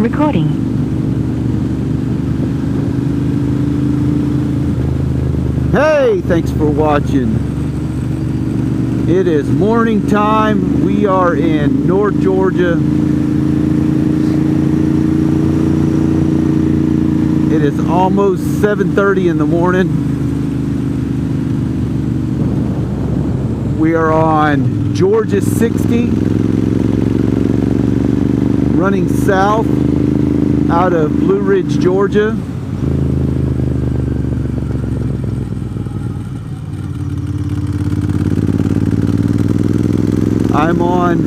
Recording. Hey, thanks for watching. It is morning time. We are in North Georgia. It is almost 7:30 in the morning. We are on GA60, running south out of Blue Ridge, Georgia. I'm on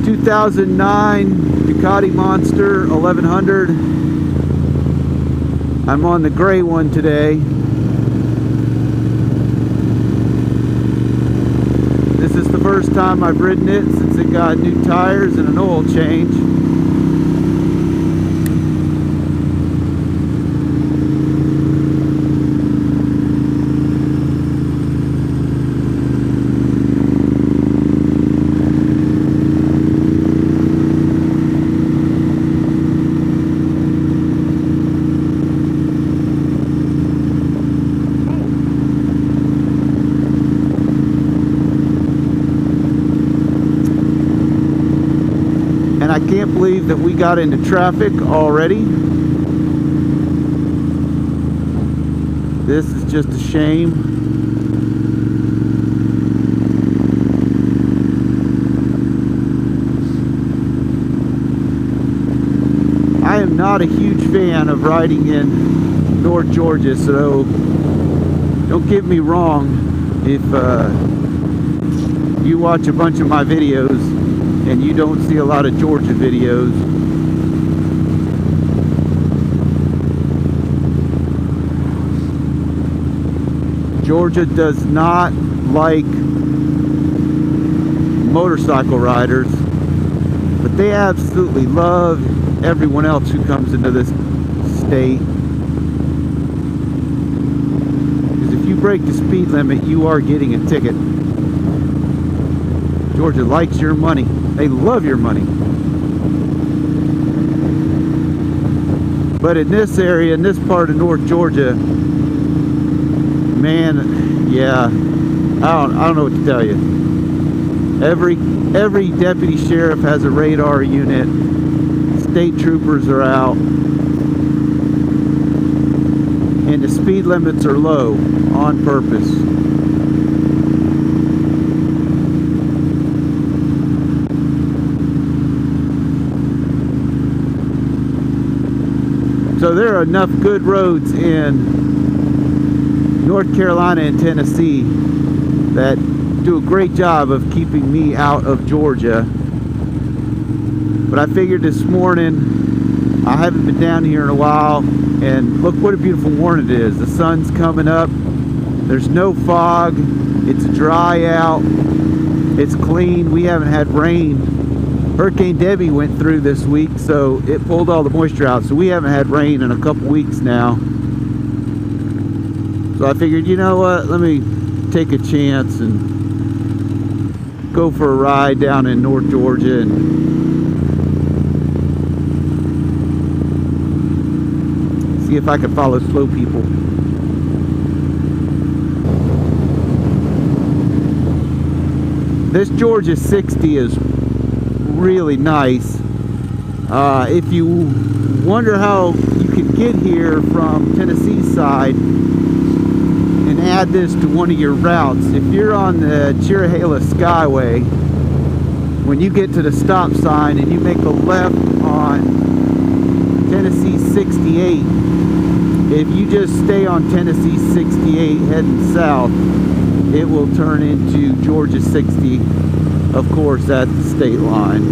2009 Ducati Monster 1100. I'm on the gray one today. This is the first time I've ridden it since it got new tires and an oil change. I can't believe that we got into traffic already. This is just a shame. I am not a huge fan of riding in North Georgia, so don't get me wrong if you watch a bunch of my videos and you don't see a lot of Georgia videos. Georgia does not like motorcycle riders, but they absolutely love everyone else who comes into this state. Because if you break the speed limit, you are getting a ticket. Georgia likes your money. They love your money. But in this area, in this part of North Georgia, man, yeah, I don't know what to tell you. Every deputy sheriff has a radar unit. State troopers are out. And the speed limits are low on purpose. So there are enough good roads in North Carolina and Tennessee that do a great job of keeping me out of Georgia. But I figured this morning, I haven't been down here in a while, and look what a beautiful morning it is. The sun's coming up. There's no fog. It's dry out. It's clean. We haven't had rain. Hurricane Debbie went through this week, so it pulled all the moisture out. So we haven't had rain in a couple weeks now. So I figured, you know what, let me take a chance and go for a ride down in North Georgia and see if I can follow slow people. This GA60 is really nice. If you wonder how you can get here from Tennessee side and add this to one of your routes, if you're on the Chirahela Skyway, when you get to the stop sign and you make a left on Tennessee 68, if you just stay on Tennessee 68 heading south, it will turn into GA60. Of course, at the state line.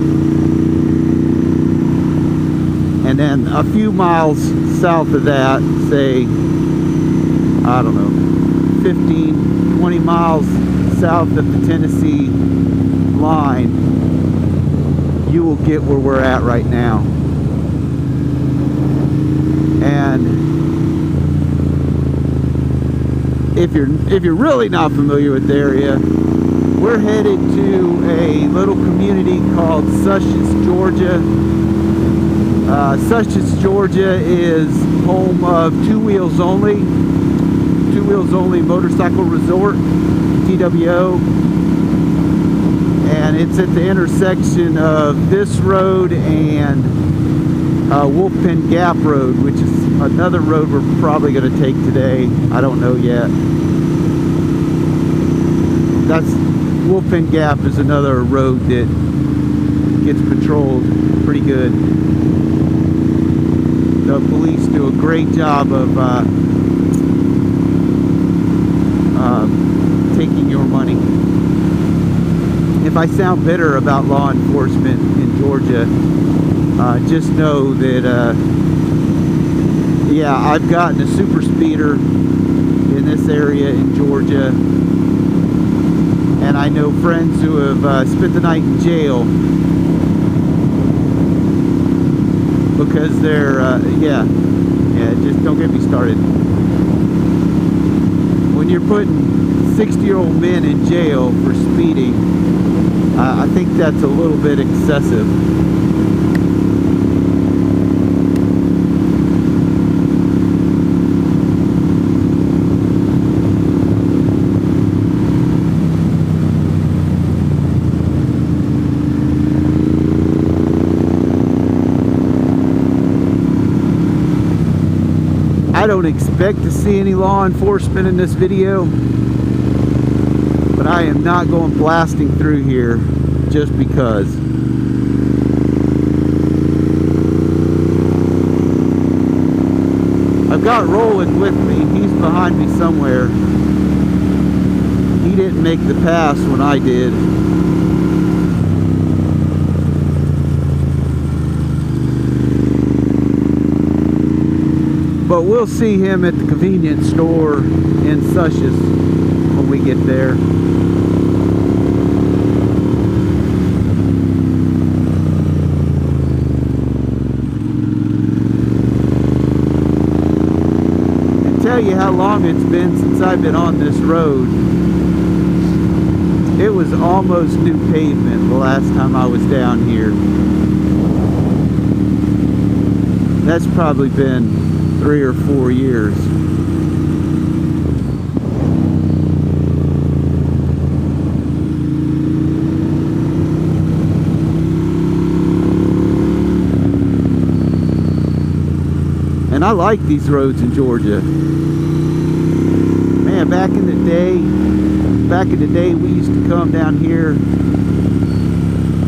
And then a few miles south of that, say, I don't know, 15, 20 miles south of the Tennessee line, you will get where we're at right now. And if you're really not familiar with the area, we're headed to a little community called Sussex, Georgia. Sussex, Georgia is home of Two Wheels Only Motorcycle Resort, TWO, and it's at the intersection of this road and Wolfpen Gap Road, which is another road we're probably going to take today. I don't know yet. That's Wolfpen Gap is another road that gets patrolled pretty good. The police do a great job of taking your money. If I sound bitter about law enforcement in Georgia, just know that yeah, I've gotten a super speeder in this area in Georgia, and I know friends who have spent the night in jail because they're yeah, just don't get me started. When you're putting 60-year-old men in jail for speeding, I think that's a little bit excessive. I don't expect to see any law enforcement in this video, but I am not going blasting through here just because. I've got Roland with me. He's behind me somewhere. He didn't make the pass when I did. But we'll see him at the convenience store in Sussex when we get there. To tell you how long it's been since I've been on this road, it was almost new pavement the last time I was down here. That's probably been 3 or 4 years. And I like these roads in Georgia. Man, back in the day we used to come down here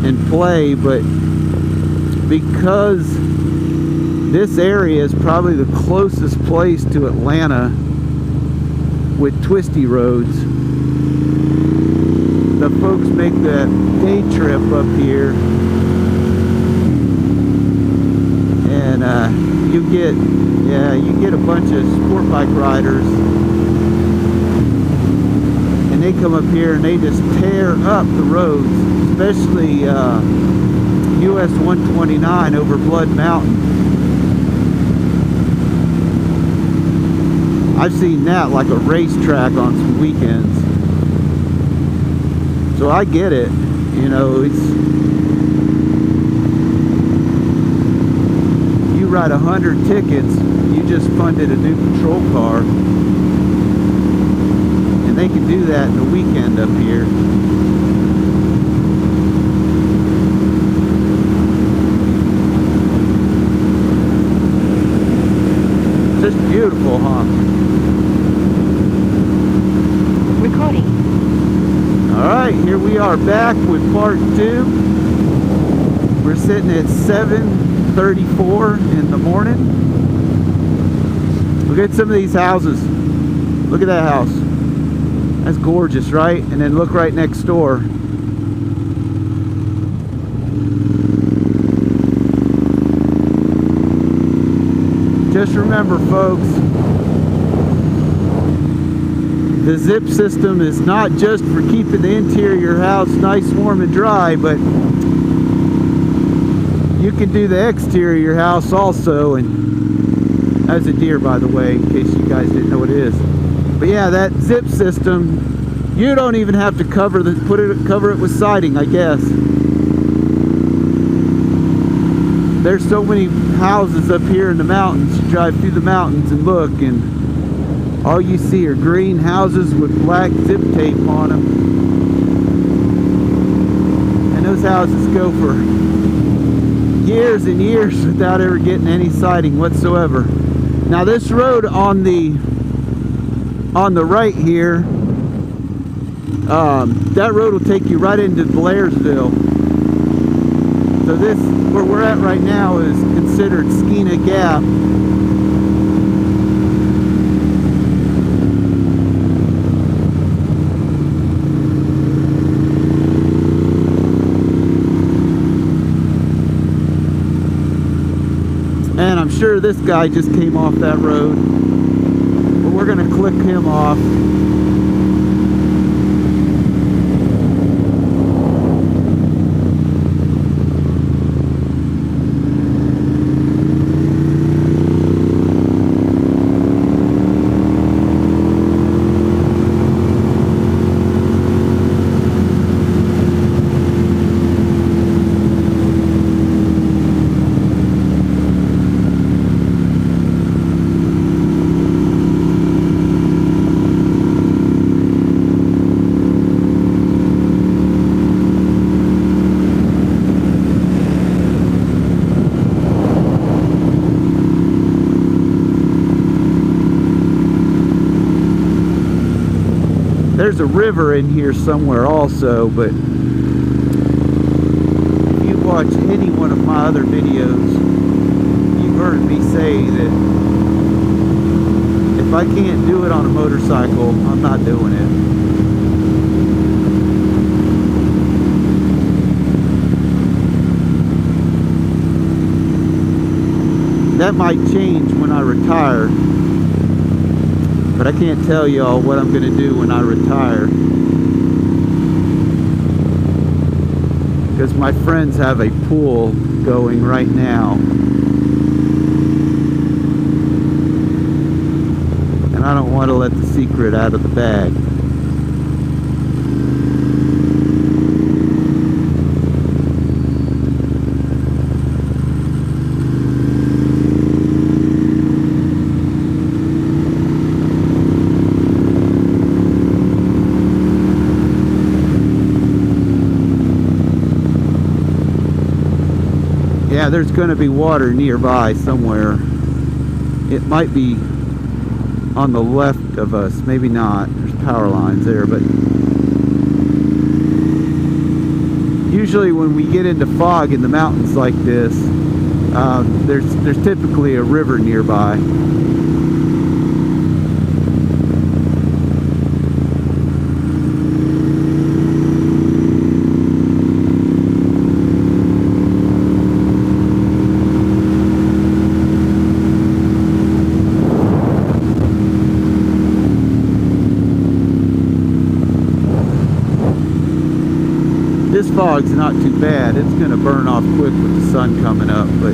and play, but because this area is probably the closest place to Atlanta with twisty roads, the folks make that day trip up here, and you get a bunch of sport bike riders, and they come up here and they just tear up the roads, especially US 129 over Blood Mountain. I've seen that like a racetrack on some weekends. So I get it, you know, it's, you write 100 tickets, you just funded a new patrol car, and they can do that in a weekend up here. Just beautiful, huh? Recording. Alright, here we are back with part 2. We're sitting at 7:34 in the morning. Look at some of these houses. Look at that house. That's gorgeous, right? And then look right next door. Just remember, folks, the zip system is not just for keeping the interior of your house nice, warm, and dry, but you can do the exterior of your house also. And that's a deer, by the way, in case you guys didn't know what it is. But yeah, that zip system, you don't even have to cover it with siding, I guess. there's so many houses up here in the mountains. You drive through the mountains and look, and all you see are green houses with black zip tape on them. And those houses go for years and years without ever getting any siding whatsoever. Now this road on the right here, that road will take you right into Blairsville. So this, where we're at right now, is considered Skeena Gap. And I'm sure this guy just came off that road, but we're gonna click him off. There's a river in here somewhere also, but if you watch any one of my other videos, you've heard me say that if I can't do it on a motorcycle, I'm not doing it. That might change when I retire. But I can't tell y'all what I'm going to do when I retire, because my friends have a pool going right now, and I don't want to let the secret out of the bag. Yeah, there's going to be water nearby somewhere. It might be on the left of us, maybe not. There's power lines there, but usually when we get into fog in the mountains like this, there's typically a river nearby. This fog's not too bad. It's going to burn off quick with the sun coming up, but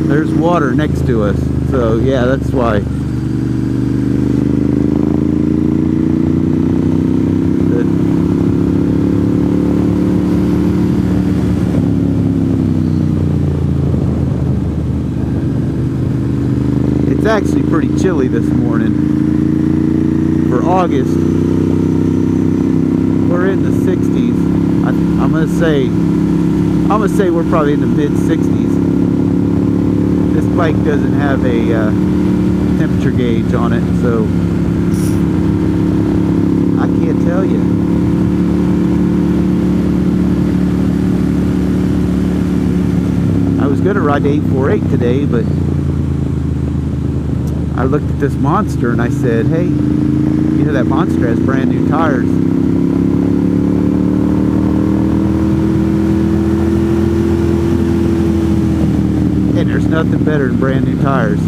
there's water next to us. So yeah, that's why. It's actually pretty chilly this morning. For August, we're in the 60s. I'm gonna say we're probably in the mid 60s. This bike doesn't have a temperature gauge on it, so I can't tell you. I was gonna ride the 848 today, but I looked at this Monster and I said, hey, you know that Monster has brand new tires. And there's nothing better than brand new tires.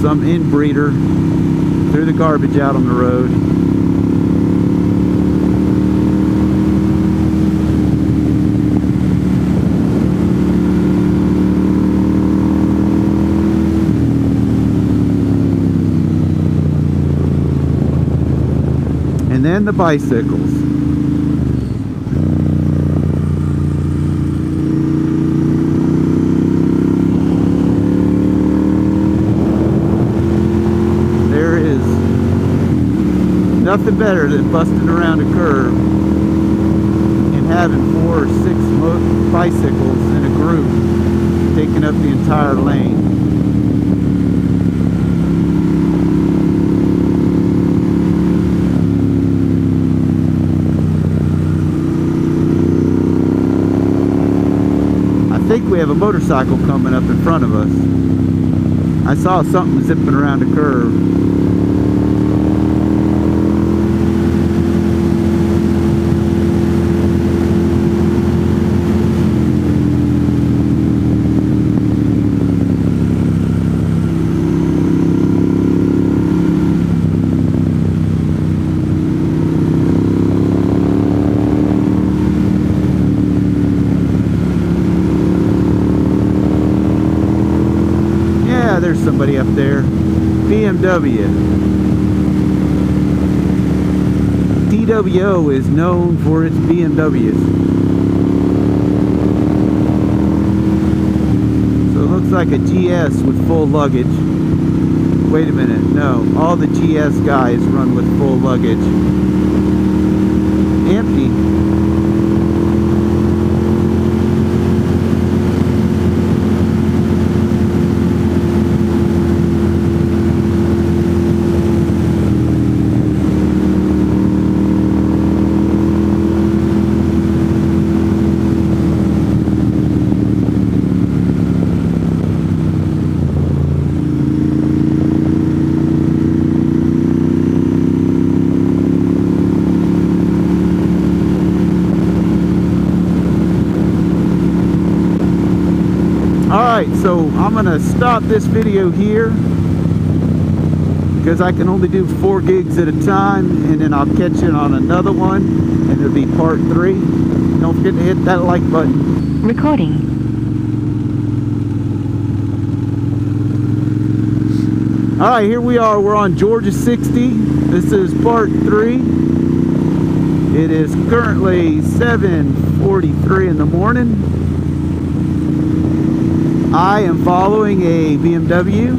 some inbreeder threw the garbage out on the road. And then the bicycles. There is nothing better than busting around a curve and having 4 or 6 bicycles in a group taking up the entire lane. I think we have a motorcycle coming up in front of us. I saw something zipping around a curve. There's somebody up there. BMW. TWO is known for its BMWs. So it looks like a GS with full luggage. Wait a minute, no. All the GS guys run with full luggage. Empty. Alright, so I'm going to stop this video here because I can only do 4 gigs at a time, and then I'll catch it on another one, and it'll be part 3. Don't forget to hit that like button. Recording. Alright, here we are. We're on GA60. This is part 3. It is currently 7:43 in the morning. I am following a BMW.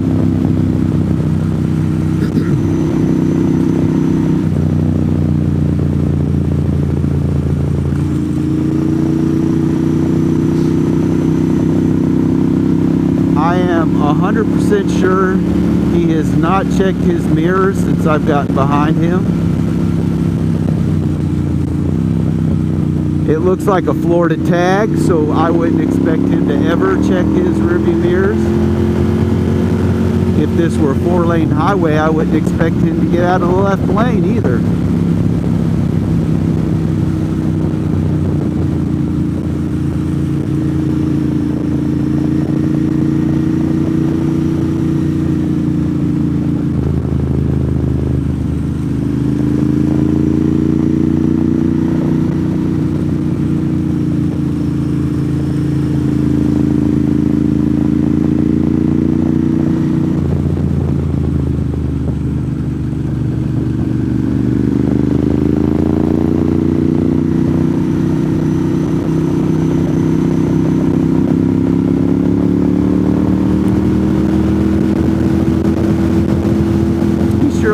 I am 100% sure he has not checked his mirrors since I've gotten behind him. It looks like a Florida tag, so I wouldn't expect him to ever check his rearview mirrors. If this were a 4-lane highway, I wouldn't expect him to get out of the left lane either.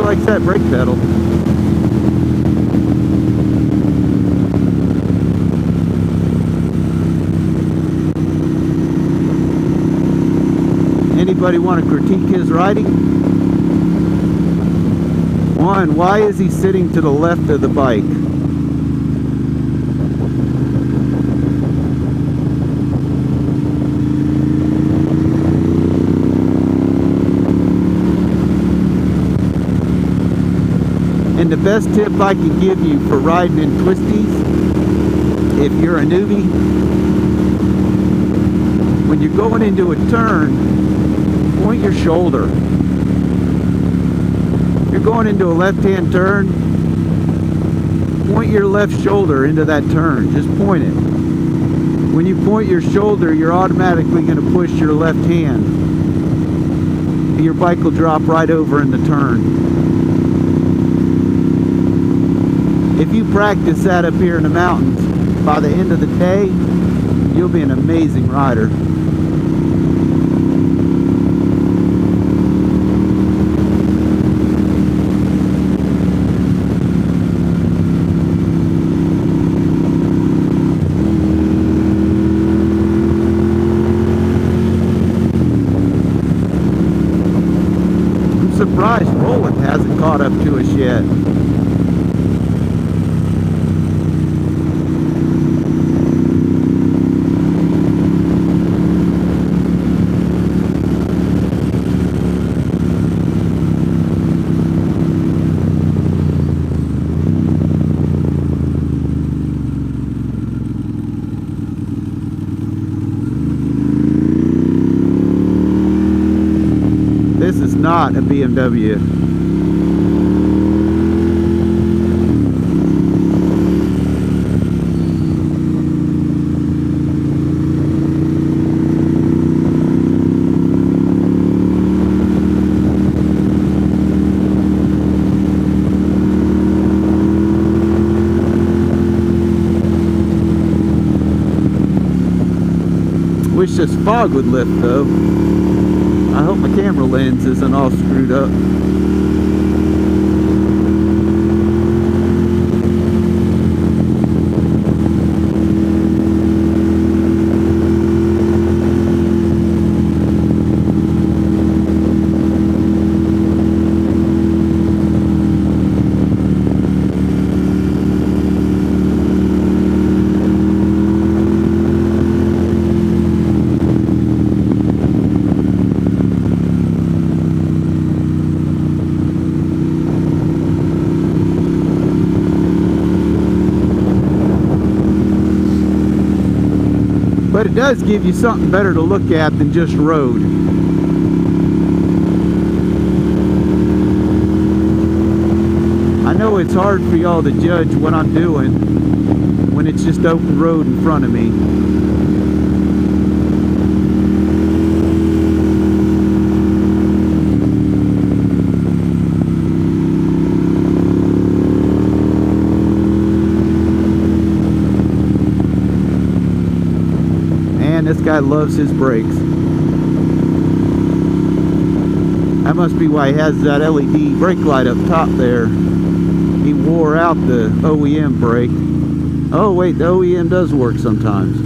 Likes that brake pedal. Anybody want to critique his riding? 1, why is he sitting to the left of the bike? And the best tip I can give you for riding in twisties, if you're a newbie, when you're going into a turn, point your shoulder. You're going into a left-hand turn. Point your left shoulder into that turn. Just point it. When you point your shoulder, you're automatically going to push your left hand. Your bike will drop right over in the turn. If you practice that up here in the mountains, by the end of the day, you'll be an amazing rider. Surprised Roland hasn't caught up to us yet. This is not a BMW. Wish this fog would lift though. I hope my camera lens isn't all screwed up. But it does give you something better to look at than just road. I know it's hard for y'all to judge what I'm doing when it's just open road in front of me. This guy loves his brakes. That must be why he has that LED brake light up top there. He wore out the OEM brake. Oh wait, the OEM does work sometimes.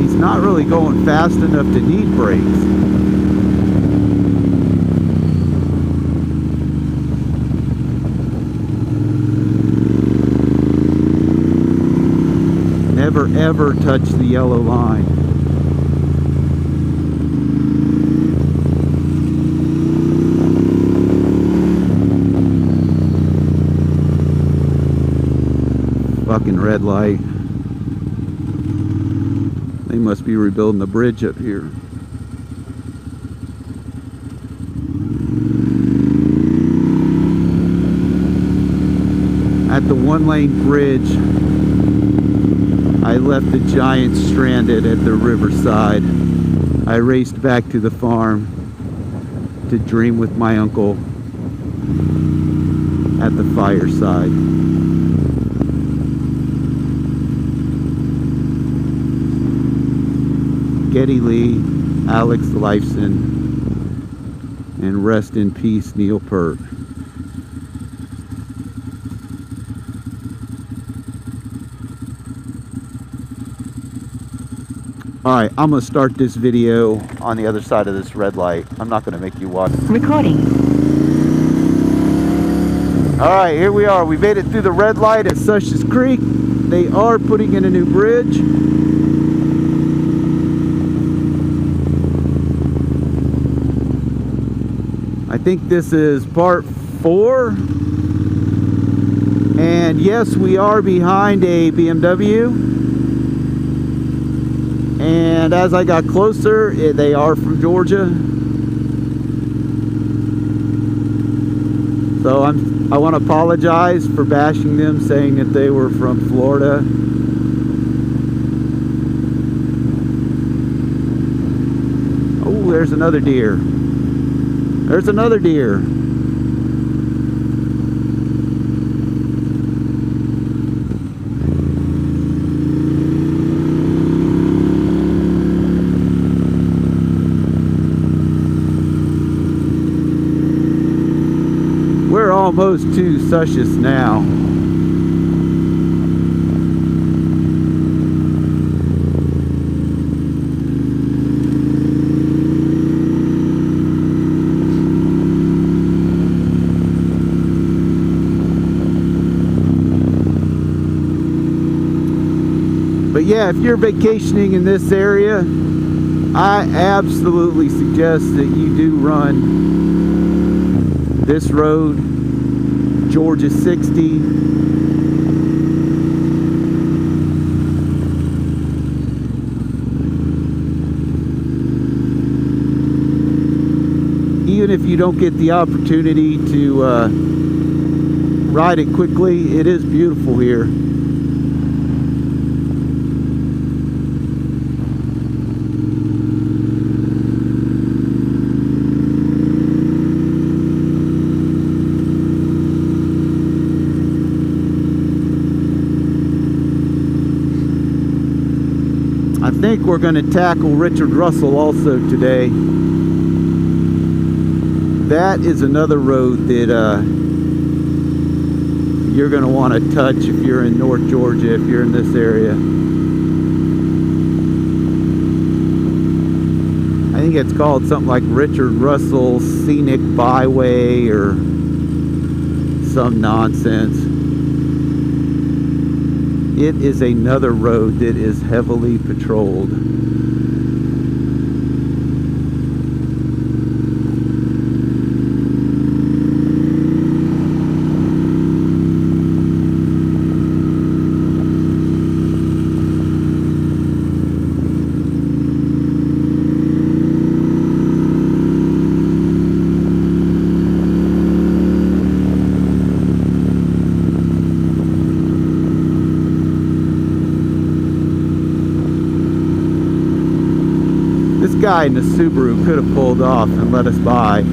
He's not really going fast enough to need brakes. Never ever touch the yellow line. Fucking red light. They must be rebuilding the bridge up here. At the one-lane bridge, I left the Giants stranded at the riverside. I raced back to the farm to dream with my uncle at the fireside. Geddy Lee, Alex Lifeson, and rest in peace, Neil Peart. Alright, I'm going to start this video on the other side of this red light. I'm not going to make you watch. Recording. Alright, here we are. We made it through the red light at Sush's Creek. They are putting in a new bridge. I think this is part 4. And yes, we are behind a BMW. And as I got closer, they are from Georgia. So I want to apologize for bashing them, saying that they were from Florida. Oh, there's another deer. There's another deer. We're almost to Sussex now. But yeah, if you're vacationing in this area, I absolutely suggest that you do run this road, GA60. Even if you don't get the opportunity to ride it quickly, it is beautiful here. I think we're going to tackle Richard Russell also today. That is another road that you're going to want to touch if you're in North Georgia, if you're in this area. I think it's called something like Richard Russell Scenic Byway or some nonsense. It is another road that is heavily patrolled. This guy in the Subaru could have pulled off and let us by.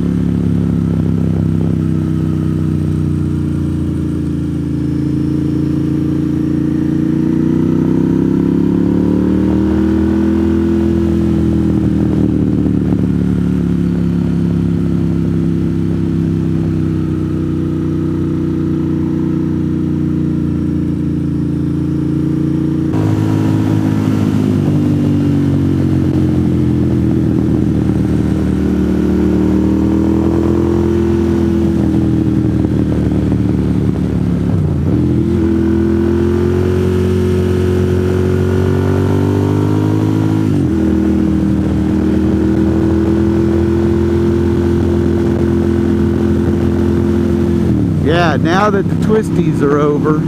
Yeah, now that the twisties are over,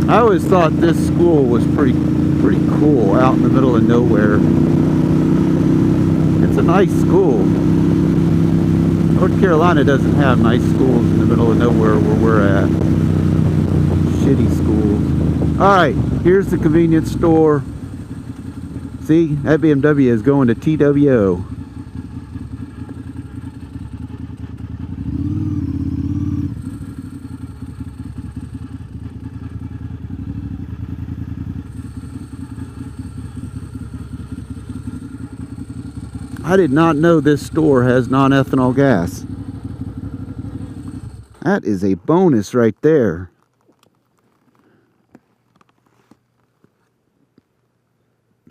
I always thought this school was pretty cool, out in the middle of nowhere. It's a nice school. North Carolina doesn't have nice schools in the middle of nowhere where we're at. Shitty schools. Alright, here's the convenience store. See, that BMW is going to TWO. I did not know this store has non-ethanol gas. That is a bonus right there.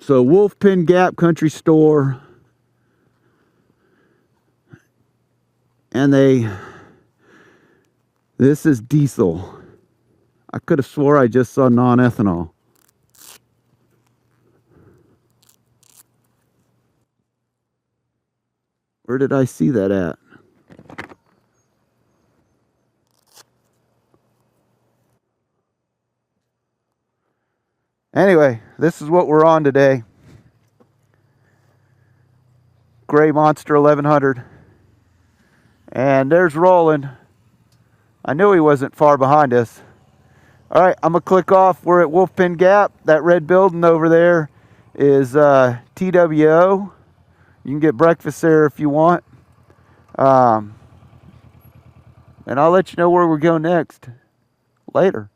So Wolf Pen Gap Country Store. And this is diesel. I could have swore I just saw non-ethanol. Where did I see that at? Anyway, this is what we're on today. Gray Monster 1100. And there's Roland. I knew he wasn't far behind us. All right, I'm going to click off. We're at Wolfpin Gap. That red building over there is TWO. You can get breakfast there if you want. And I'll let you know where we're going next. Later.